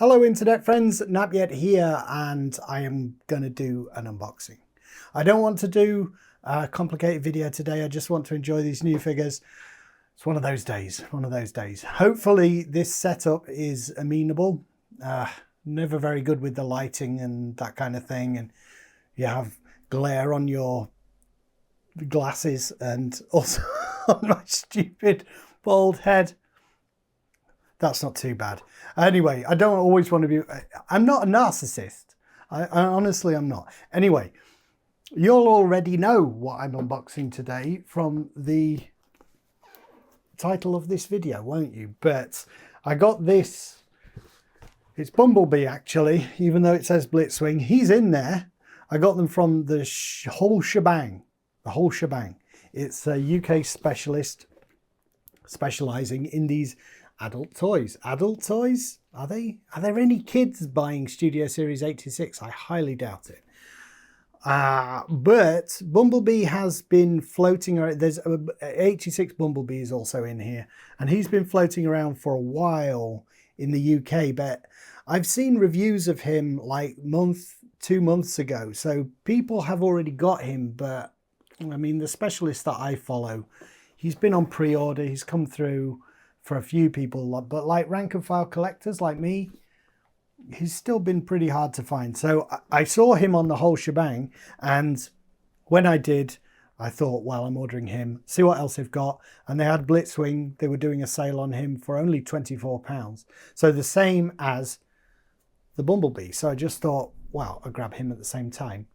Hello internet friends, Nabyet here, and I am going to do an unboxing. I don't want to do a complicated video today, I just want to enjoy these new figures. It's one of those days, Hopefully this setup is amenable. Never very good with the lighting and that kind of thing, and you have glare on your glasses and also on my stupid bald head. That's not too bad. Anyway, I don't always want to be... I'm not a narcissist. I honestly am not. Anyway, you'll already know what I'm unboxing today from the title of this video, won't you? But I got this. It's Bumblebee, actually, even though it says Blitzwing. He's in there. I got them from the whole shebang. The whole shebang. It's a UK specialist specialising in these adult toys. Adult toys? Are they? Are there any kids buying Studio Series 86? I highly doubt it. But Bumblebee has been floating around. There's 86 Bumblebee is also in here, and he's been floating around for a while in the UK, but I've seen reviews of him like 2 months ago, so people have already got him. But I mean, the specialist that I follow, he's been on pre-order, he's come through for a few people, but like rank and file collectors like me, he's still been pretty hard to find. So I saw him on the whole shebang, and when I did, I thought, well, I'm ordering him, see what else they've got. And they had Blitzwing. They were doing a sale on him for only £24. So the same as the Bumblebee. So I just thought, wow, I'll grab him at the same time.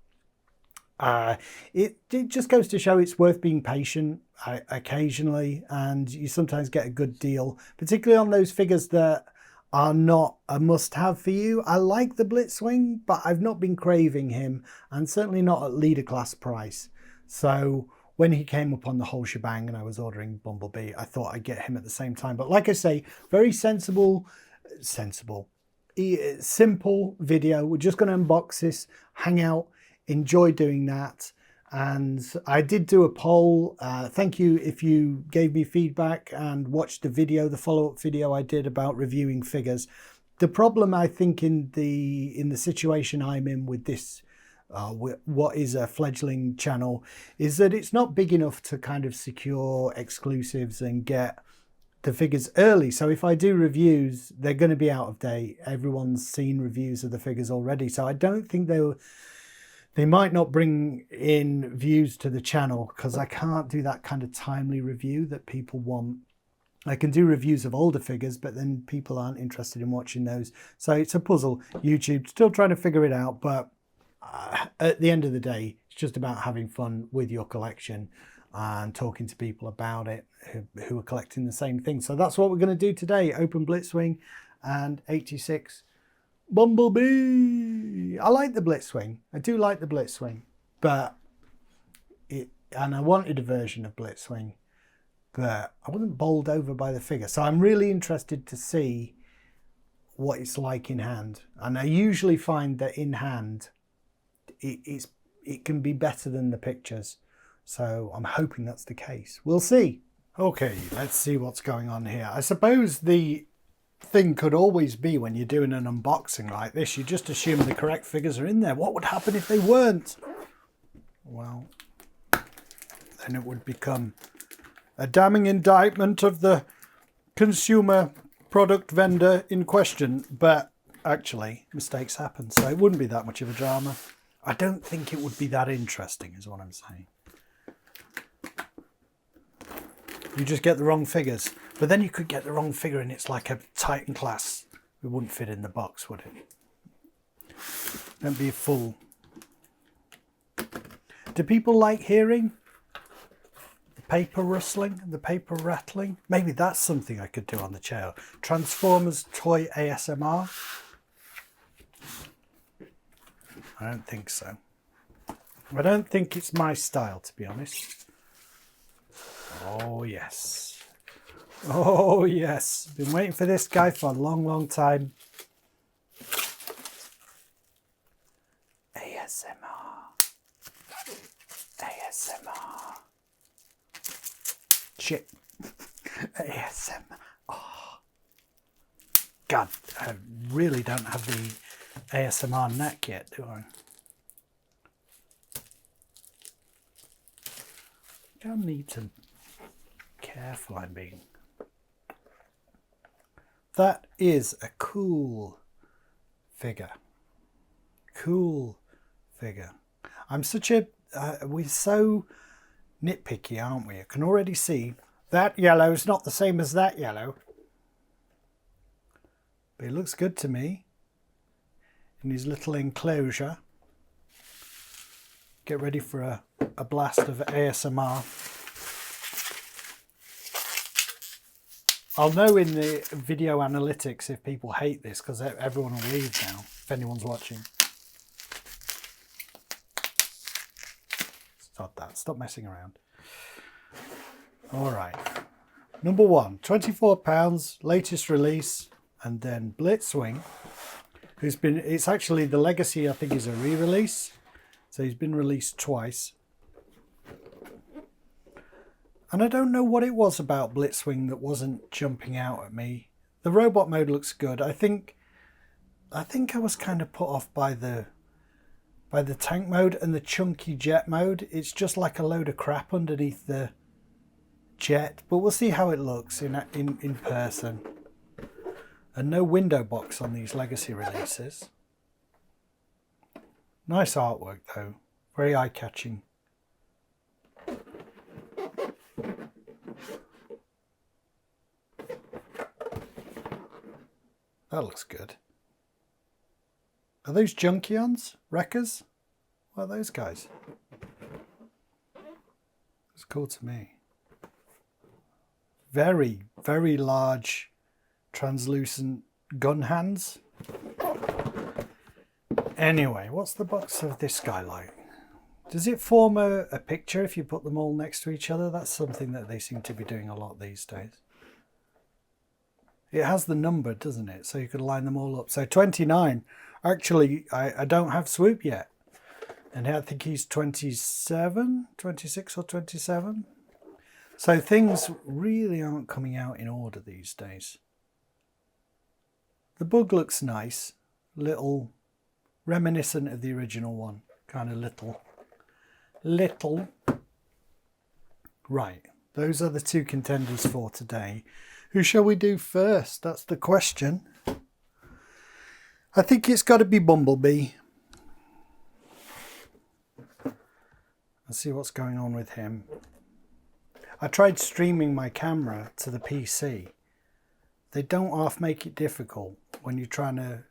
It just goes to show it's worth being patient occasionally, and you sometimes get a good deal, particularly on those figures that are not a must-have for you. I like the Blitzwing, but I've not been craving him, and certainly not at leader class price. So when he came up on the whole shebang and I was ordering Bumblebee, I thought I'd get him at the same time. But like I say, very simple video. We're just going to unbox this, hang out, enjoy doing that. And I did do a poll. Thank you if you gave me feedback and watched the video, the follow-up video I did about reviewing figures. The problem, I think, in the situation I'm in with this, what is a fledgling channel, is that it's not big enough to kind of secure exclusives and get the figures early. So if I do reviews, they're going to be out of date. Everyone's seen reviews of the figures already. So I don't think they might not bring in views to the channel, because I can't do that kind of timely review that people want. I can do reviews of older figures, but then people aren't interested in watching those. So it's a puzzle. YouTube still trying to figure it out, but at the end of the day, it's just about having fun with your collection and talking to people about it who are collecting the same thing. So that's what we're going to do today. Open Blitzwing and 86 Bumblebee. I like the Blitzwing. I do like the Blitzwing, but I wanted a version of Blitzwing, but I wasn't bowled over by the figure. So I'm really interested to see what it's like in hand. And I usually find that in hand, it can be better than the pictures. So I'm hoping that's the case. We'll see. Okay, let's see what's going on here. I suppose the thing could always be, when you're doing an unboxing like this, you just assume the correct figures are in there. What would happen if they weren't? Well, then it would become a damning indictment of the consumer product vendor in question. But actually, mistakes happen, so it wouldn't be that much of a drama. I don't think it would be that interesting, is what I'm saying. You just get the wrong figures. But then you could get the wrong figure and it's like a Titan class. It wouldn't fit in the box, would it? Don't be a fool. Do people like hearing the paper rustling and the paper rattling? Maybe that's something I could do on the channel. Transformers toy ASMR? I don't think so. I don't think it's my style, to be honest. Oh, yes. Oh, yes. Been waiting for this guy for a long, long time. ASMR. ASMR. Shit. ASMR. Oh. God, I really don't have the ASMR neck yet, do I? I need to careful I'm being. That is a cool figure. Cool figure. I'm such a we're so nitpicky, aren't we? I can already see that yellow is not the same as that yellow, but it looks good to me in his little enclosure. Get ready for a blast of ASMR. I'll know in the video analytics if people hate this, because everyone will leave now if anyone's watching. Stop that. Stop messing around. All right. Number one, £24, latest release, and then Blitzwing, who's been, it's actually the Legacy, I think, is a re-release. So he's been released twice. And I don't know what it was about Blitzwing that wasn't jumping out at me. The robot mode looks good. I think I was kind of put off by the tank mode and the chunky jet mode. It's just like a load of crap underneath the jet, but we'll see how it looks in person. And no window box on these Legacy releases. Nice artwork though, very eye-catching. That looks good. Are those Junkions? Wreckers? What are those guys? It's cool to me. Very, very large, translucent gun hands. Anyway, what's the box of this guy like? Does it form a picture if you put them all next to each other? That's something that they seem to be doing a lot these days. It has the number, doesn't it? So you could line them all up. So 29. Actually, I don't have Swoop yet. And I think he's 27, 26 or 27. So things really aren't coming out in order these days. The bug looks nice. Little reminiscent of the original one. Kind of little. Right. Those are the two contenders for today. Who shall we do first? That's the question. I think it's got to be Bumblebee. Let's see what's going on with him. I tried streaming my camera to the PC. They don't half make it difficult when you're trying to...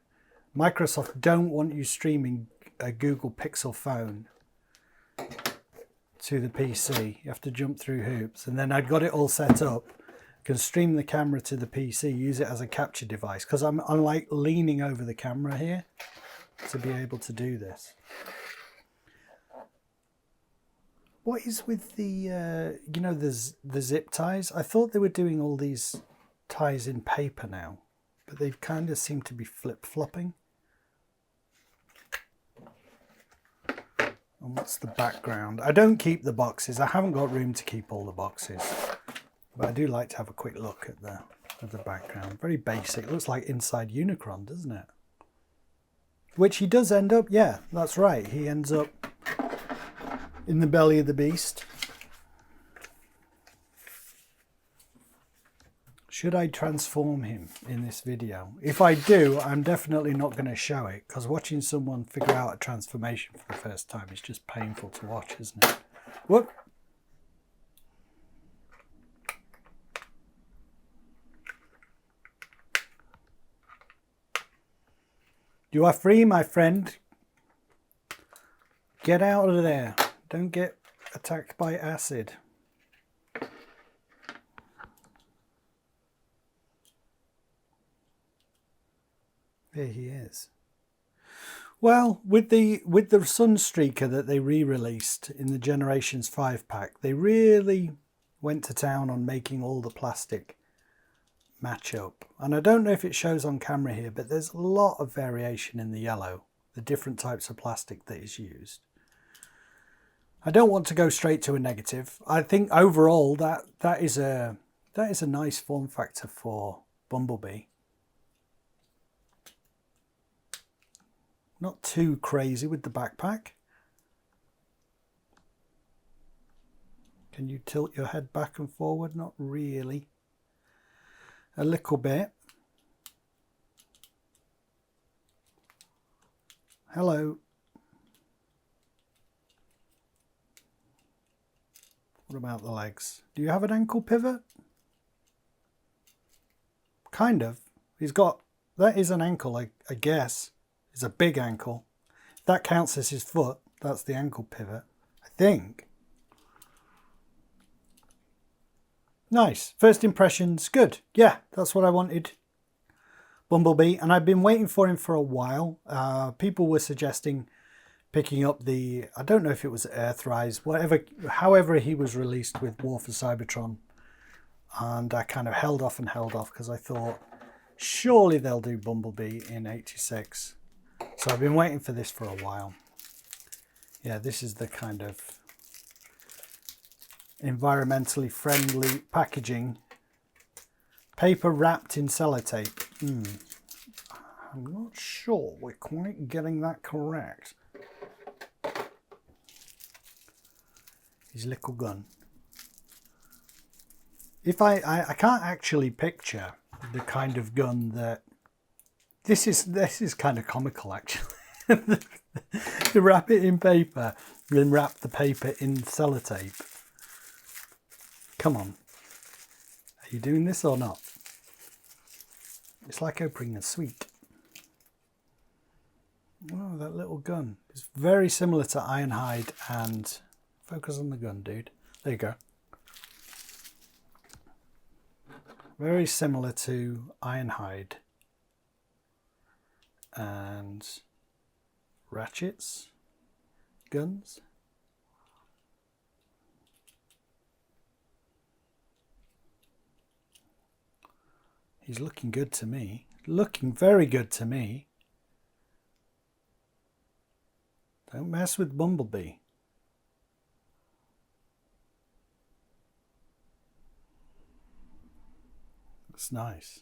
Microsoft don't want you streaming a Google Pixel phone to the PC. You have to jump through hoops. And then I'd got it all set up. Can stream the camera to the PC, use it as a capture device, because I'm like leaning over the camera here to be able to do this. What is with the, you know, the zip ties? I thought they were doing all these ties in paper now, but they kind of seem to be flip-flopping. And what's the background? I don't keep the boxes. I haven't got room to keep all the boxes. But I do like to have a quick look at the background. Very basic. Looks like Inside Unicron, doesn't it? Which he does end up, yeah, that's right. He ends up in the belly of the beast. Should I transform him in this video? If I do, I'm definitely not going to show it, because watching someone figure out a transformation for the first time is just painful to watch, isn't it? Whoop! You are free, my friend. Get out of there. Don't get attacked by acid. There he is. Well, with the Sunstreaker that they re-released in the Generations 5 pack, they really went to town on making all the plastic match up. And I don't know if it shows on camera here, but there's a lot of variation in the yellow, the different types of plastic that is used. I don't want to go straight to a negative. I think overall that is a nice form factor for Bumblebee. Not too crazy with the backpack. Can you tilt your head back and forward? Not really. A little bit. Hello. What about the legs? Do you have an ankle pivot? Kind of. He's got, that is an ankle, I guess. It's a big ankle. If that counts as his foot, that's the ankle pivot, I think. Nice. First impressions, good. Yeah, that's what I wanted. Bumblebee, and I've been waiting for him for a while. People were suggesting picking up the, I don't know if it was Earthrise, whatever, however he was released with War for Cybertron. And I kind of held off because I thought, surely they'll do Bumblebee in 86. So I've been waiting for this for a while. Yeah, this is the kind of environmentally friendly packaging. Paper wrapped in sellotape. I'm not sure we're quite getting that correct. His little gun. If I can't actually picture the kind of gun that this is kind of comical actually. To wrap it in paper, then wrap the paper in sellotape. Come on. Are you doing this or not? It's like opening a sweet. Oh, that little gun. It's very similar to Ironhide and... Focus on the gun, dude. There you go. Very similar to Ironhide and Ratchet's guns. He's looking good to me. Looking very good to me. Don't mess with Bumblebee. It's nice.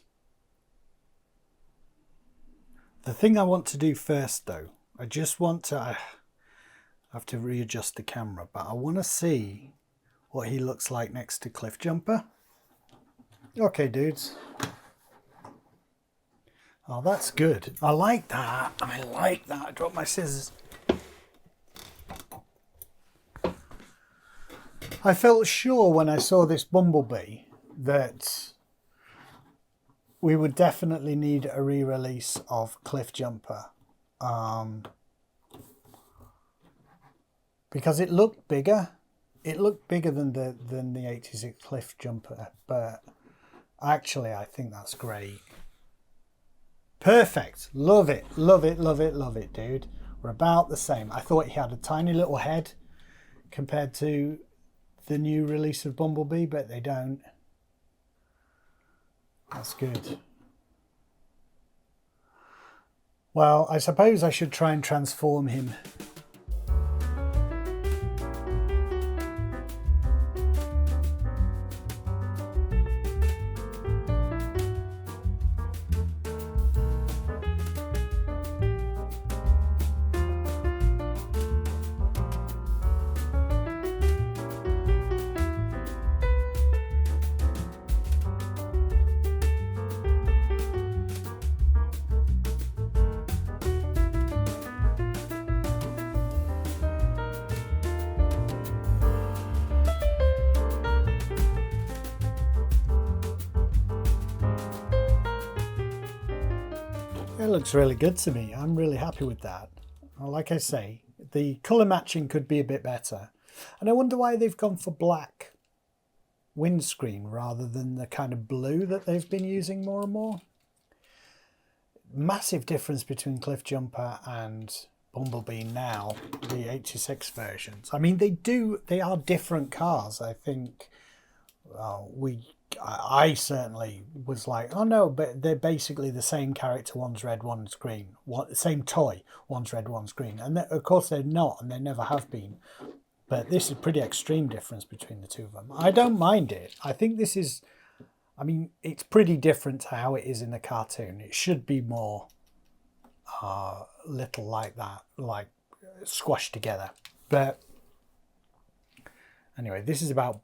The thing I want to do first though, I just want to, I have to readjust the camera, but I want to see what he looks like next to Cliffjumper. Okay, dudes. Oh, that's good. I like that. I like that. I dropped my scissors. I felt sure when I saw this Bumblebee that we would definitely need a re-release of Cliffjumper. Because it looked bigger. It looked bigger than the 86 Cliffjumper, but actually I think that's great. Perfect. Love it. Love it, love it, love it, dude. We're about the same. I thought he had a tiny little head compared to the new release of Bumblebee, but they don't. That's good. Well, I suppose I should try and transform him. It looks really good to me. I'm really happy with that. Well, like I say, the colour matching could be a bit better. And I wonder why they've gone for black windscreen rather than the kind of blue that they've been using more and more. Massive difference between Cliffjumper and Bumblebee now, the 86 versions. I mean, they are different cars. I think I certainly was like, oh no, but they're basically the same character. One's red, one's green. Same toy. One's red, one's green. And of course they're not, and they never have been. But this is a pretty extreme difference between the two of them. I don't mind it. I think this is, I mean, it's pretty different to how it is in the cartoon. It should be more are little like that, like squashed together. But anyway, this is about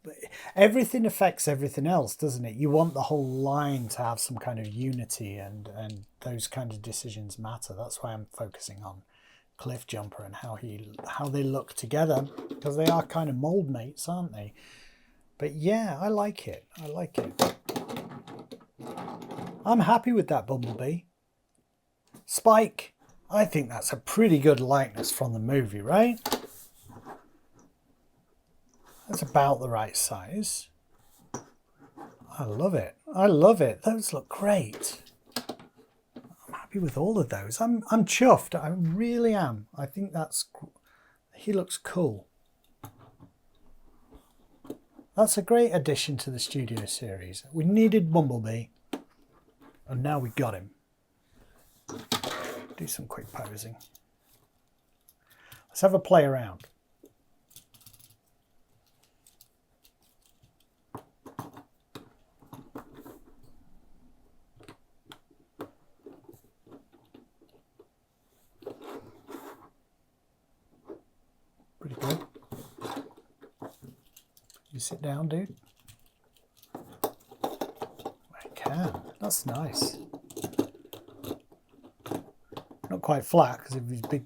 everything affects everything else, doesn't it? You want the whole line to have some kind of unity, and those kind of decisions matter. That's why I'm focusing on Cliff Jumper and how they look together, because they are kind of mold mates, aren't they? But yeah, I like it. I like it. I'm happy with that Bumblebee. Spike, I think that's a pretty good likeness from the movie, right? That's about the right size. I love it. I love it. Those look great. I'm happy with all of those. I'm chuffed. I really am. I think he looks cool. That's a great addition to the Studio Series. We needed Bumblebee, and now we got him. Do some quick posing. Let's have a play around. Pretty good. You sit down, dude. I can. That's nice. Not quite flat because of his big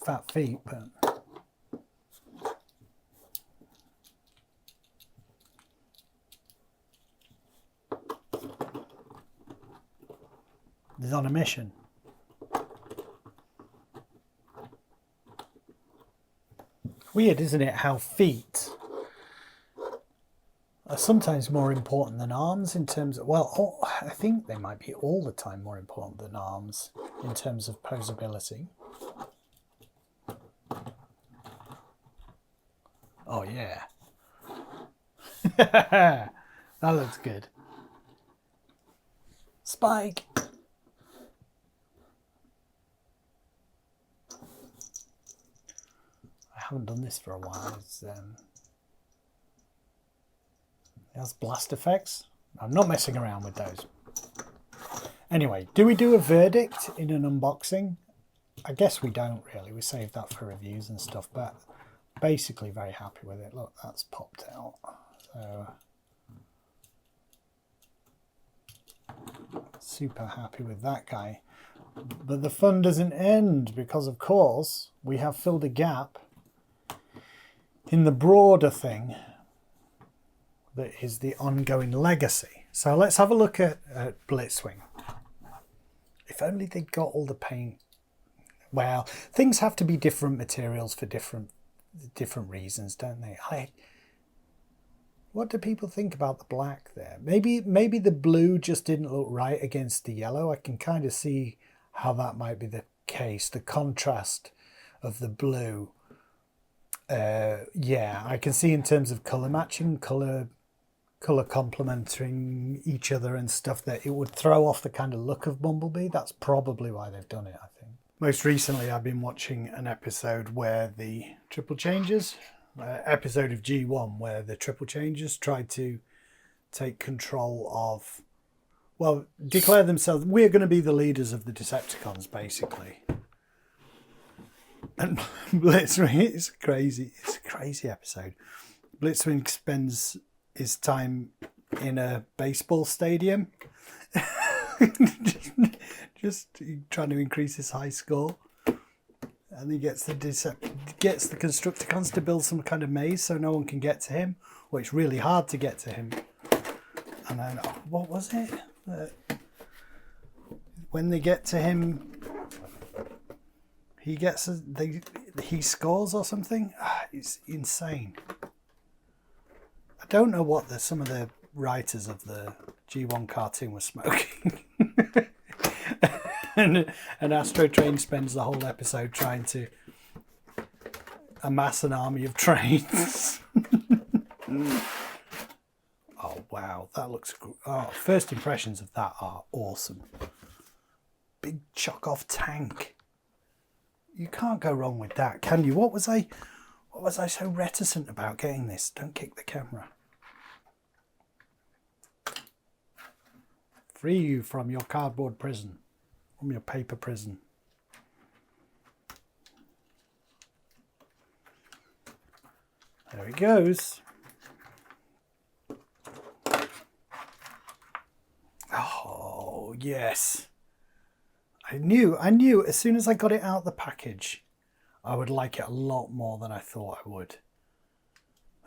fat feet, but he's on a mission. Weird, isn't it, how feet are sometimes more important than arms in terms of, well, I think they might be all the time more important than arms in terms of posability. Oh yeah. That looks good. Spike. I haven't done this for a while. It has blast effects. I'm not messing around with those. Anyway, do we do a verdict in an unboxing? I guess we don't really. We save that for reviews and stuff, but basically very happy with it. Look, that's popped out. So super happy with that guy. But the fun doesn't end because, of course, we have filled a gap in the broader thing that is the ongoing legacy. So let's have a look at Blitzwing. If only they got all the paint. Well, things have to be different materials for different reasons, don't they? What do people think about the black there? Maybe the blue just didn't look right against the yellow. I can kind of see how that might be the case. The contrast of the blue. Yeah, I can see in terms of colour matching, colour complementing each other and stuff, that it would throw off the kind of look of Bumblebee. That's probably why they've done it, I think. Most recently, I've been watching an episode where the Triple Changers, episode of G1, where the Triple Changers tried to take control of, well, declare themselves, we're going to be the leaders of the Decepticons, basically. And Blitzwing, it's a crazy episode. Blitzwing spends his time in a baseball stadium, just trying to increase his high score, and he gets the Constructicons to build some kind of maze so no one can get to him. Well, it's really hard to get to him. And then what was it? When they get to him, he scores or something. It's insane. I don't know what some of the writers of the G1 cartoon were smoking. and Astro Train spends the whole episode trying to amass an army of trains. Oh wow, that looks good. Oh, first impressions of that are awesome. Big chock-off tank. You can't go wrong with that, can you? What was I so reticent about getting this? Don't kick the camera. Free you from your cardboard prison, from your paper prison. There it goes. Oh, yes. I knew as soon as I got it out of the package, I would like it a lot more than I thought I would.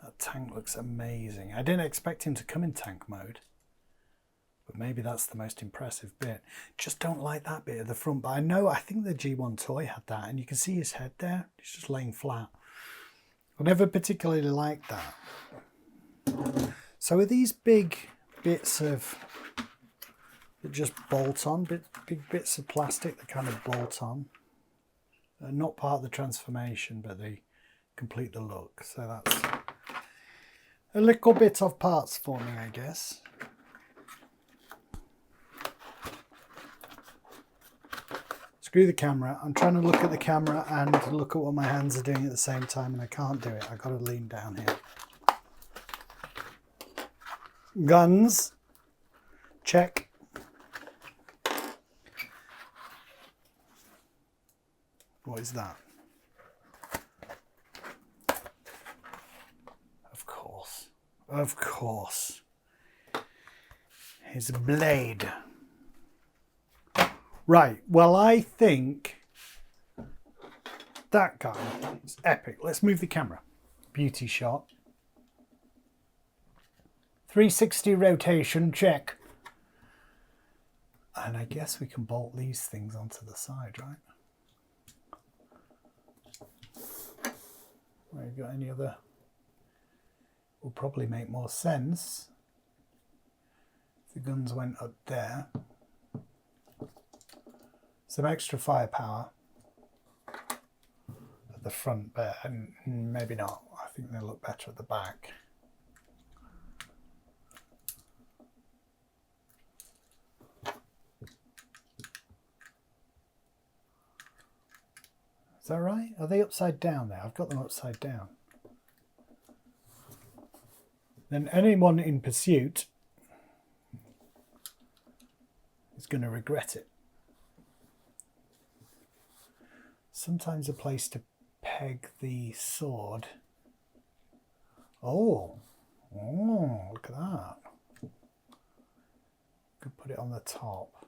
That tank looks amazing. I didn't expect him to come in tank mode, but maybe that's the most impressive bit. Just don't like that bit at the front, but I think the G1 toy had that, and you can see his head there. He's just laying flat. I never particularly liked that. So are these big bits of that just bolt on, big bits of plastic that kind of bolt on? Not part of the transformation, but they complete the look. So that's a little bit of parts for me, I guess. Screw the camera. I'm trying to look at the camera and look at what my hands are doing at the same time, and I can't do it. I've got to lean down here. Guns. Check. What is that? Of course. Of course. Here's a blade. Right, well, I think that guy is epic. Let's move the camera. Beauty shot. 360 rotation, check. And I guess we can bolt these things onto the side, right? Have you got any other? Will probably make more sense if the guns went up there. Some extra firepower at the front, but maybe not. I think they'll look better at the back. Is that right? Are they upside down there? I've got them upside down. Then anyone in pursuit is going to regret it. Sometimes a place to peg the sword. Oh, look at that. Could put it on the top.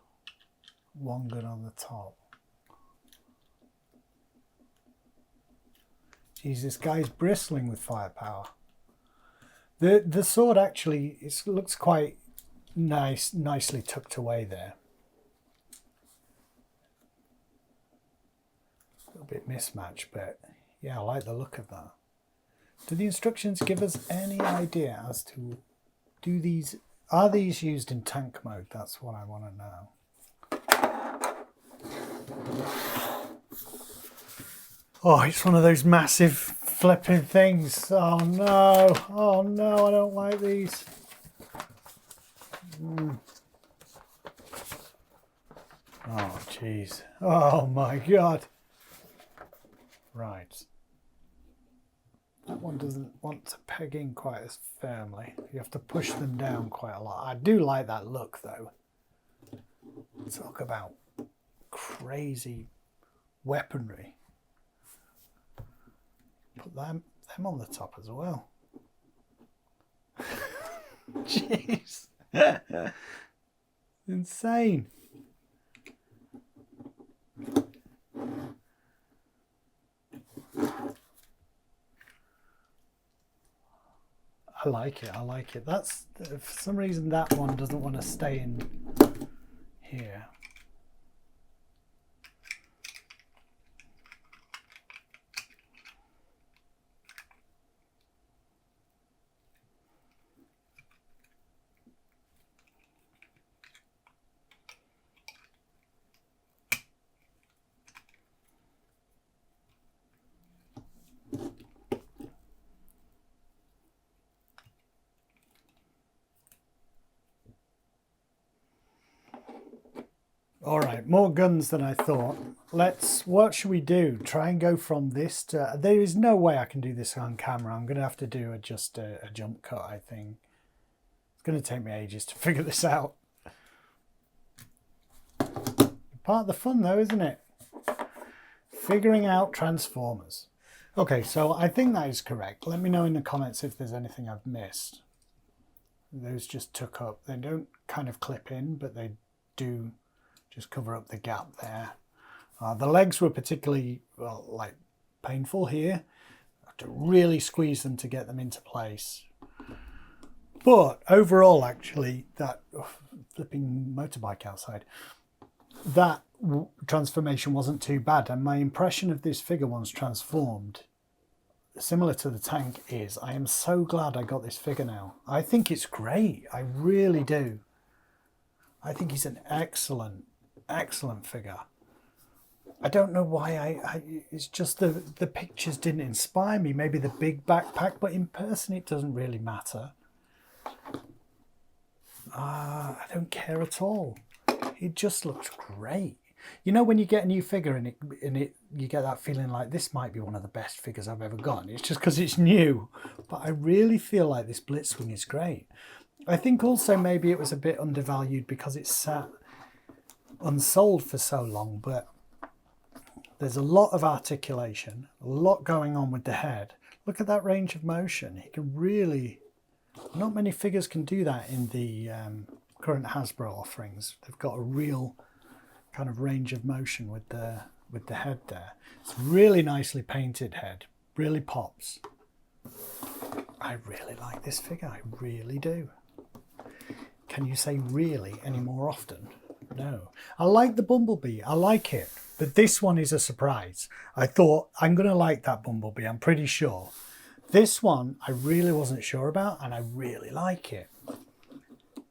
One gun on the top. Geez, this guy's bristling with firepower. The sword actually looks quite nicely tucked away there. A little bit mismatched, but yeah, I like the look of that. Do the instructions give us any idea as to are these used in tank mode? That's what I want to know. Oh, it's one of those massive flipping things. Oh no, I don't like these. Oh jeez, oh my god. Right. That one doesn't want to peg in quite as firmly. You have to push them down quite a lot. I do like that look though. Talk about crazy weaponry. Put them on the top as well. Jeez. Insane. I like it. That's, for some reason that one doesn't want to stay in here. All right, more guns than I thought. What should we do? Try and go from this to, there is no way I can do this on camera. I'm going to have to do just a jump cut, I think. It's going to take me ages to figure this out. Part of the fun though, isn't it? Figuring out Transformers. Okay, so I think that is correct. Let me know in the comments if there's anything I've missed. Those just tuck up. They don't kind of clip in, but they do just cover up the gap there. The legs were particularly, well, like painful here. I have to really squeeze them to get them into place. But overall, actually, that flipping motorbike outside, that transformation wasn't too bad. And my impression of this figure once transformed, similar to the tank, is I am so glad I got this figure now. I think it's great. I really do. I think he's an excellent, excellent figure. I don't know why it's just the pictures didn't inspire me. Maybe the big backpack, but in person it doesn't really matter. I don't care at all. It just looks great. You know, when you get a new figure and you get that feeling like this might be one of the best figures I've ever gotten. It's just because it's new. But I really feel like this Blitzwing is great. I think also maybe it was a bit undervalued because it sat unsold for so long, but there's a lot of articulation, a lot going on with the head. Look at that range of motion. He can really, not many figures can do that in the current Hasbro offerings. They've got a real kind of range of motion with the head there. It's really nicely painted head, really pops. I really like this figure, I really do. Can you say really any more often? No. I like the Bumblebee, I like it, but this one is a surprise. I thought, I'm going to like that Bumblebee, I'm pretty sure. This one, I really wasn't sure about, and I really like it.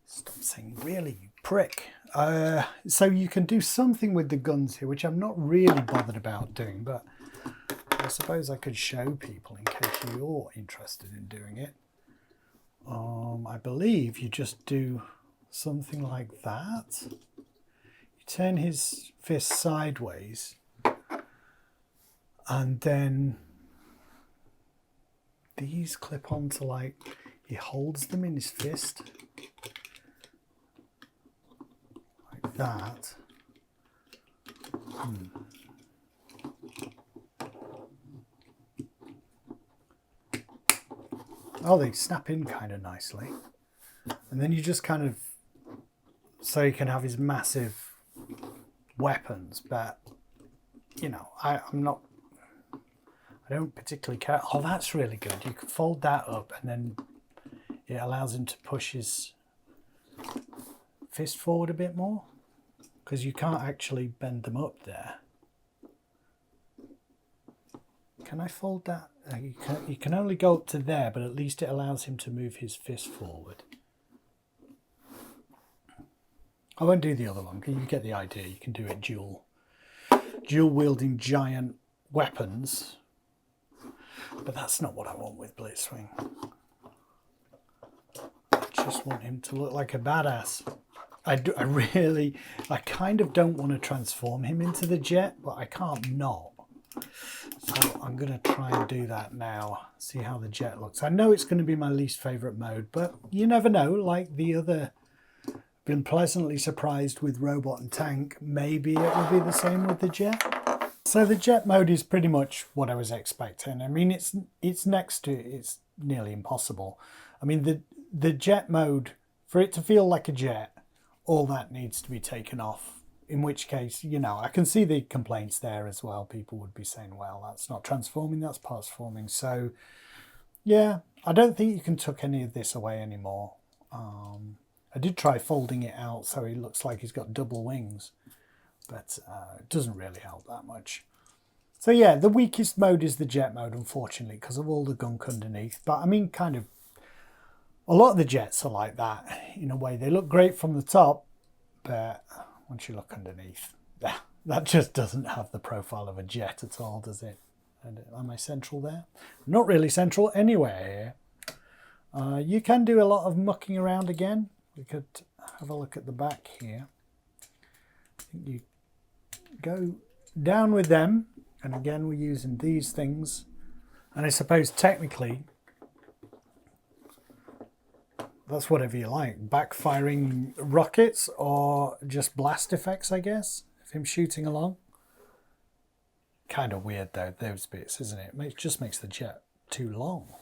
Stop saying really, you prick. So you can do something with the guns here, which I'm not really bothered about doing, but I suppose I could show people in case you're interested in doing it. I believe you just do something like that. You turn his fist sideways, and then these clip onto, like, he holds them in his fist like that. Oh, they snap in kind of nicely. And then you just kind of, so you can have his massive weapons, but, you know, I don't particularly care. Oh, that's really good. You can fold that up and then it allows him to push his fist forward a bit more, because you can't actually bend them up there. Can I fold that? You can only go up to there, but at least it allows him to move his fist forward. I won't do the other one, because you get the idea. You can do it dual wielding giant weapons, but that's not what I want with Blitzwing. I just want him to look like a badass. I kind of don't want to transform him into the jet, but I can't not. So I'm going to try and do that now, see how the jet looks. I know it's going to be my least favourite mode, but you never know. Like the other, been pleasantly surprised with robot and tank. Maybe it will be the same with the jet. So the jet mode is pretty much what I was expecting. I mean, it's nearly impossible. I mean, the jet mode, for it to feel like a jet, all that needs to be taken off. In which case, you know, I can see the complaints there as well. People would be saying, well, that's not transforming, that's transforming. So, yeah, I don't think you can tuck any of this away anymore. I did try folding it out so he looks like he's got double wings, but it doesn't really help that much. So, yeah, the weakest mode is the jet mode, unfortunately, because of all the gunk underneath. But, I mean, kind of, a lot of the jets are like that, in a way. They look great from the top, but once you look underneath, that just doesn't have the profile of a jet at all, does it? And am I central there? Not really central anywhere. You can do a lot of mucking around again. We could have a look at the back here. I think you go down with them, and again we're using these things. And I suppose technically, that's whatever you like. Backfiring rockets or just blast effects, I guess, of him shooting along. Kind of weird though, those bits, isn't it? It just makes the jet too long.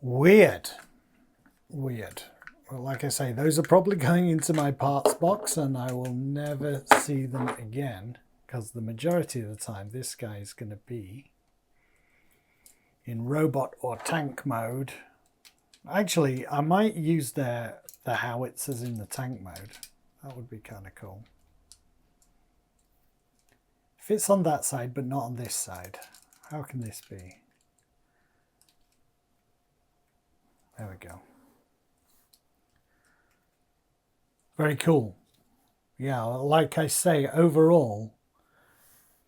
Weird. Weird. Well, like I say, those are probably going into my parts box and I will never see them again, because the majority of the time this guy is going to be in robot or tank mode. Actually, I might use the howitzers in the tank mode. That would be kind of cool. Fits on that side, but not on this side. How can this be? There we go. Very cool. Yeah, like I say, overall,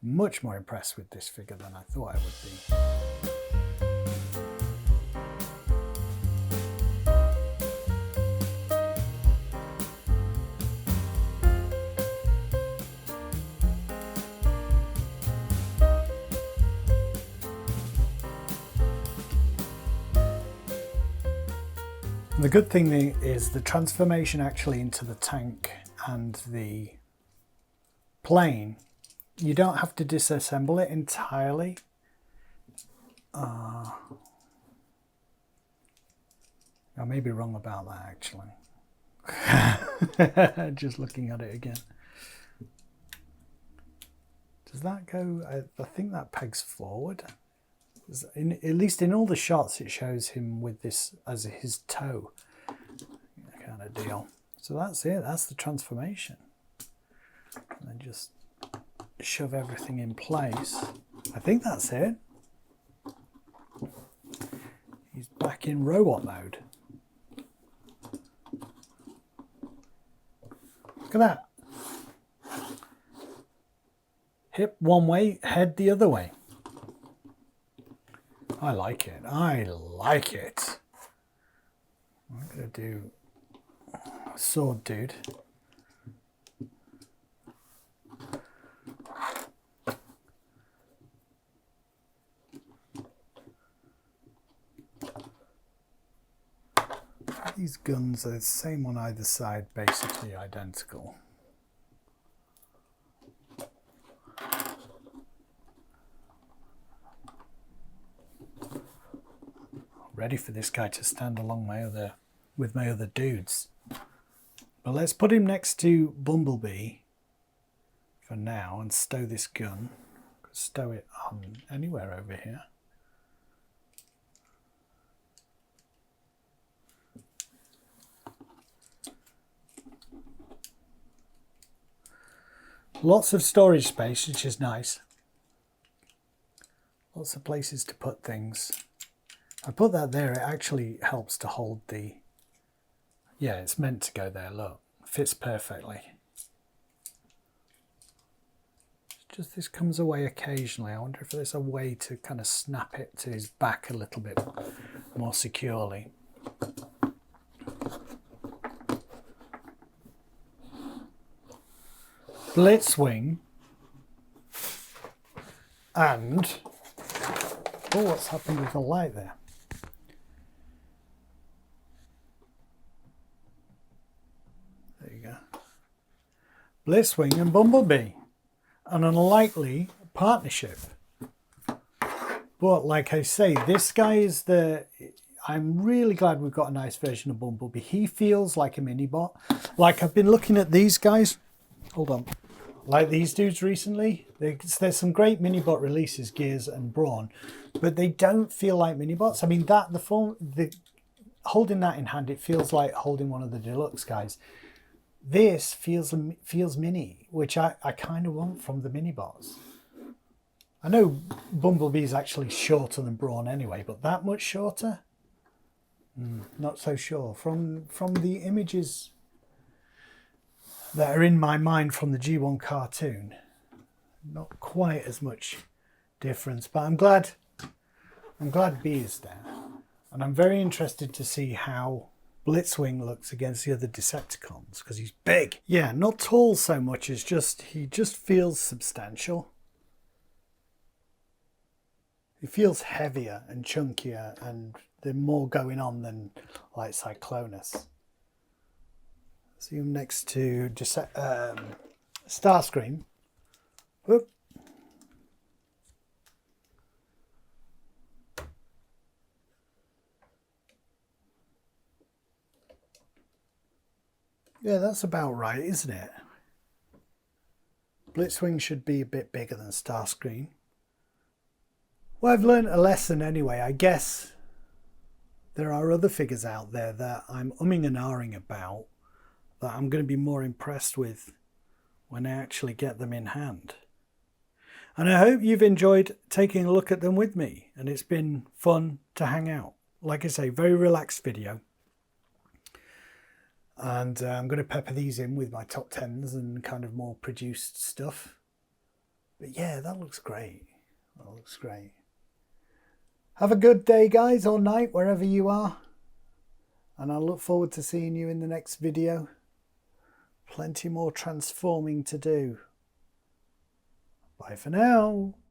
much more impressed with this figure than I thought I would be. The good thing is the transformation actually into the tank and the plane. You don't have to disassemble it entirely. I may be wrong about that actually. Just looking at it again. Does that go? I think that pegs forward. At least in all the shots it shows him with this as his toe kind of deal. So that's it, that's the transformation. And then just shove everything in place. I think that's it. He's back in robot mode. Look at that. Hip one way, head the other way. I like it. I like it. I'm going to do a sword dude. These guns are the same on either side, basically identical. Ready for this guy to stand along with my other dudes. But let's put him next to Bumblebee for now and stow this gun. Stow it on anywhere over here. Lots of storage space, which is nice. Lots of places to put things. I put that there, it actually helps to hold the... Yeah, it's meant to go there, look. Fits perfectly. Just this comes away occasionally. I wonder if there's a way to kind of snap it to his back a little bit more securely. Blitzwing. And... Oh, what's happened with the light there? There you go. Blitzwing and Bumblebee. An unlikely partnership. But like I say, this guy is the... I'm really glad we've got a nice version of Bumblebee. He feels like a mini-bot. Like I've been looking at these guys. Hold on. Like these dudes recently. There's some great mini-bot releases, Gears and Brawn. But they don't feel like mini-bots. I mean, holding that in hand, it feels like holding one of the deluxe guys. This feels mini, which I kind of want from the mini-bots. I know Bumblebee's actually shorter than Brawn anyway, but that much shorter? Not so sure. From the images that are in my mind from the G1 cartoon, not quite as much difference, but I'm glad B is there. And I'm very interested to see how Blitzwing looks against the other Decepticons, because he's big. Yeah, not tall so much as he just feels substantial. He feels heavier and chunkier, and there's more going on than like Cyclonus. See him next to Starscream. Whoop. Yeah, that's about right, isn't it? Blitzwing should be a bit bigger than Starscream. Well, I've learned a lesson anyway. I guess there are other figures out there that I'm umming and ahhing about that I'm going to be more impressed with when I actually get them in hand. And I hope you've enjoyed taking a look at them with me, and it's been fun to hang out. Like I say, very relaxed video. And I'm going to pepper these in with my top 10s and kind of more produced stuff. But yeah, that looks great. That looks great. Have a good day, guys, or night, wherever you are. And I look forward to seeing you in the next video. Plenty more transforming to do. Bye for now.